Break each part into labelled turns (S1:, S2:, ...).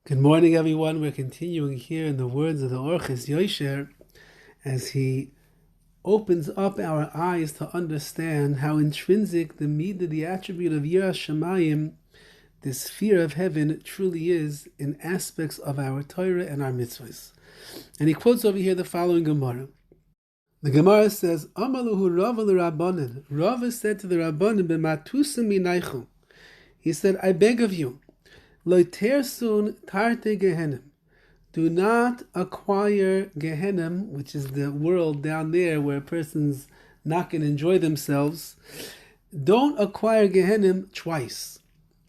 S1: Good morning, everyone. We're continuing here in the words of the Orchis Yosher as he opens up our eyes to understand how intrinsic the midah, the attribute of Yiras Shamayim, this fear of heaven, truly is in aspects of our Torah and our mitzvahs. And he quotes over here the following Gemara. The Gemara says, Amaluhu Rava l'Rabbanan. Rava said to the Rabbanan, B'matusa minaychu. He said, I beg of you, Lo tersun tarte Gehenim. Do not acquire Gehenim, which is the world down there where a person's not going to enjoy themselves. Don't acquire Gehenim twice.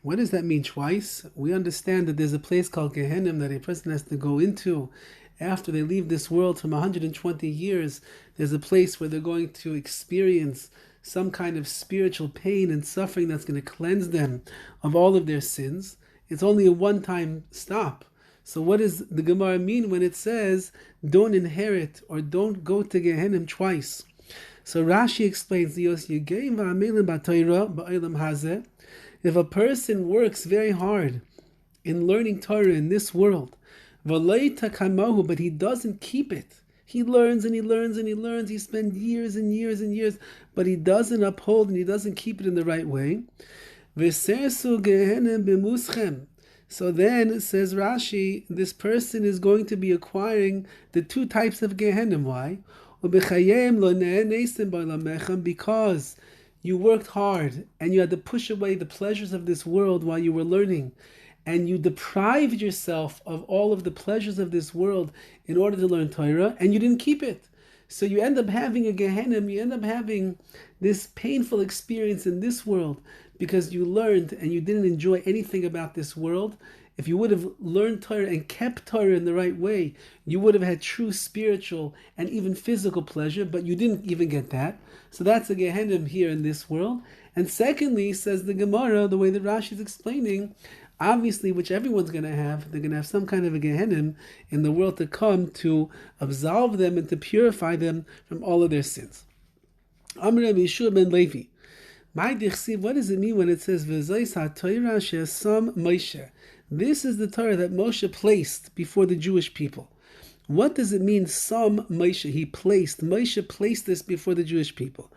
S1: What does that mean, twice? We understand that there's a place called Gehenim that a person has to go into after they leave this world from 120 years. There's a place where they're going to experience some kind of spiritual pain and suffering that's going to cleanse them of all of their sins. It's only a one-time stop. So what does the Gemara mean when it says, don't inherit or don't go to Gehenim twice? So Rashi explains, if a person works very hard in learning Torah in this world, but he doesn't keep it, he learns and he learns and he learns, he spends years and years and years, but he doesn't uphold and he doesn't keep it in the right way, so then, says Rashi, this person is going to be acquiring the two types of Gehenim. Why? Because you worked hard and you had to push away the pleasures of this world while you were learning, and you deprived yourself of all of the pleasures of this world in order to learn Torah, and you didn't keep it. So you end up having a Gehenim, you end up having this painful experience in this world because you learned and you didn't enjoy anything about this world. If you would have learned Torah and kept Torah in the right way, you would have had true spiritual and even physical pleasure, but you didn't even get that. So that's a Gehenim here in this world. And secondly, says the Gemara, the way that Rashi is explaining, obviously, which everyone's going to have, they're going to have some kind of a Gehenim in the world to come to absolve them and to purify them from all of their sins. Amr Rabbi Yeshua ben Levi. What does it mean when it says, This is the Torah that Moshe placed before the Jewish people. What does it mean, some Moshe? Moshe placed this before the Jewish people.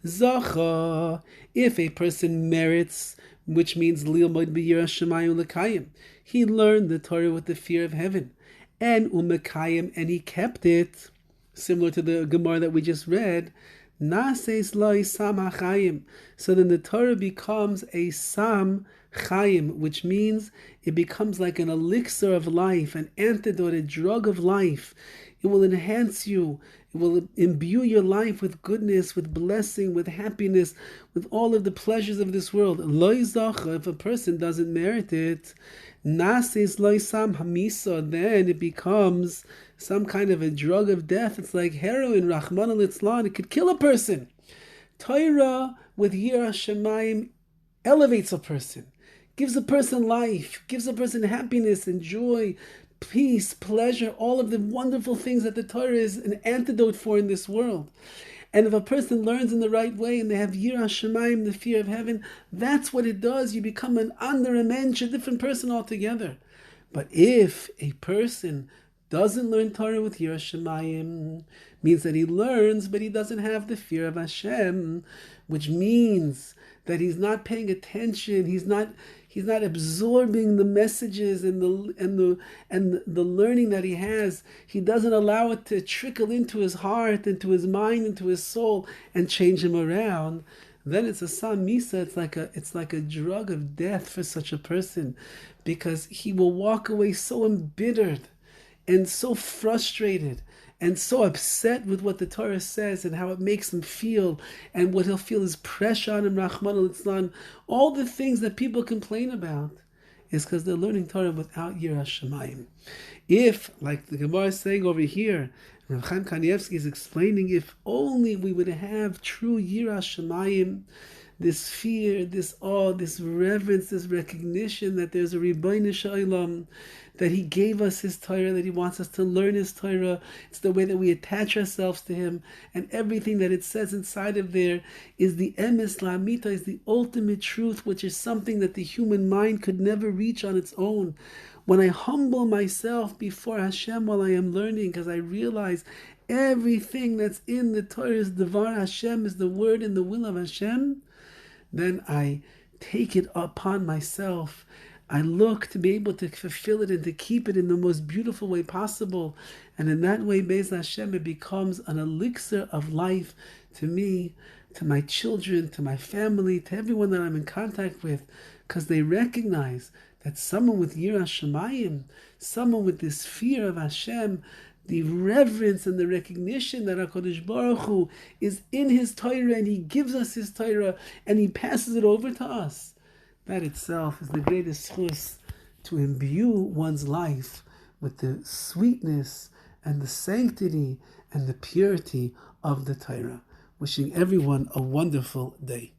S1: Zacha, if a person merits, which means Lilmod b'Yiras Shamayim L'Kayim, he learned the Torah with the fear of heaven, and Umekayim, and he kept it, similar to the Gemara that we just read. Naseis Loi Sam HaChayim. So then the Torah becomes a Sam Chayim, which means it becomes like an elixir of life, an antidote, a drug of life. It will enhance you. It will imbue your life with goodness, with blessing, with happiness, with all of the pleasures of this world. Loi Zacha, if a person doesn't merit it, Naseis Loi Sam Hamisa, then it becomes some kind of a drug of death. It's like heroin, Rahman al-Itzlan. It could kill a person. Torah with Yiras Shamayim elevates a person, gives a person life, gives a person happiness and joy, peace, pleasure, all of the wonderful things that the Torah is an antidote for in this world. And if a person learns in the right way and they have Yiras Shamayim, the fear of heaven, that's what it does. You become an under a mensch, a different person altogether. But if a person doesn't learn Torah with Yiras Shamayim, means that he learns, but he doesn't have the fear of Hashem, which means that he's not paying attention. He's not absorbing the messages and the learning that he has. He doesn't allow it to trickle into his heart, into his mind, into his soul, and change him around. Then it's a Sam Misa. It's like a drug of death for such a person, because he will walk away so embittered and so frustrated and so upset with what the Torah says and how it makes him feel, and what he'll feel is pressure on him, Rahman al-Itzlan. All the things that people complain about is because they're learning Torah without Yiras Shamayim. If, like the Gemara is saying over here, Rav Chaim Kanievsky is explaining, if only we would have true Yiras Shamayim, this fear, this awe, this reverence, this recognition that there's a Ribbono Shel Olam, that He gave us His Torah, that He wants us to learn His Torah. It's the way that we attach ourselves to Him, and everything that it says inside of there is the emes la'amita, is the ultimate truth, which is something that the human mind could never reach on its own. when I humble myself before Hashem while I am learning, because I realize everything that's in the Torah is Devar Hashem, is the word and the will of Hashem, then I take it upon myself. I look to be able to fulfill it and to keep it in the most beautiful way possible. And in that way, Be'ez Hashem, it becomes an elixir of life to me, to my children, to my family, to everyone that I'm in contact with, because they recognize that someone with Yiras Shamayim, someone with this fear of Hashem, the reverence and the recognition that HaKadosh Baruch Hu is in His Torah and He gives us His Torah and He passes it over to us. That itself is the greatest chus, to imbue one's life with the sweetness and the sanctity and the purity of the Torah. Wishing everyone a wonderful day.